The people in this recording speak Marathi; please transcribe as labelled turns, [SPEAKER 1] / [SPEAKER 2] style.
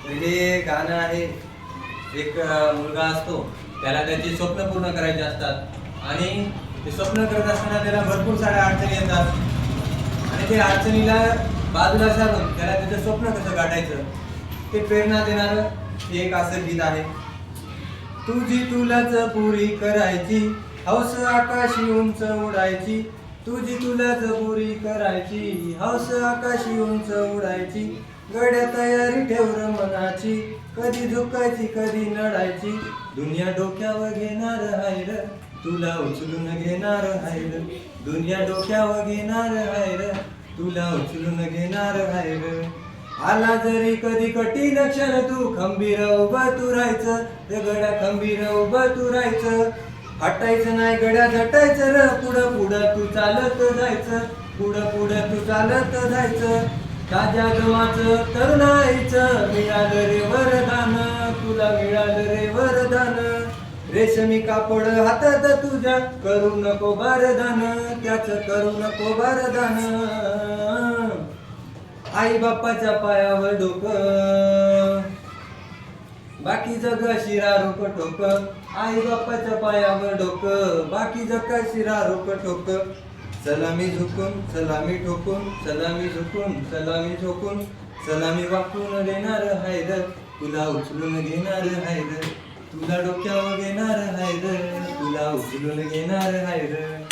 [SPEAKER 1] तर हे गाणं आहे, एक मुलगा असतो, त्याला त्याची स्वप्न पूर्ण करायची असतात आणि ते स्वप्न करत असताना त्याला भरपूर साऱ्या अडचणी येतात आणि ते अडचणीला बाजूला सारून त्याला त्याचं स्वप्न कसं गाठायचं ते प्रेरणा देणारं एक असं गीत आहे. तुझी तुलाच पुरी करायची हौस आकाशी उंच उडायची, तुझी तुलाच पुरी करायची हौस आकाशी उंच उडायची, गड्या तयारी ठेव र मनाची, कधी झुकायची कधी नडायची, दुनिया डोक्यावर घेणार हाय र, तुला उचलून घेणार हाय र, दुनिया डोक्यावर घेणार हाय र, तुला उचलून घेणार हाय र. आला जरी कधी कठीण क्षण तू खंबीर उभं तू राहायचं रे गड्या, खंबीर उभं तू राहायचं, हटायचं नाही गड्या झटायचं र, पुढं पुढं तू चालत जायचं, पुढं पुढं तू चालत जायचं, ताज्या गव्हाचं तरुणाईचं मिळालं रे वरदान, तुला मिळालं रे वरदान, रेशमी कापड हातात तुझ्या करू नको बारदान, त्याच करू नको बारदान, आई बाप्पाच्या पायावर डोकं बाकी जग शिरा रोक ठोक, आई बाप्पाच्या पायावर डोकं बाकी जग शिरा रोक ठोक, सलामी झुकून सलामी ठोकून, सलामी झुकून सलामी ठोकून, सलामी वाकून देणार हाय र, तुला उचलून घेणार हाय र, तुला डोक्यावर घेणार हाय र, तुला उचलून घेणार हाय र.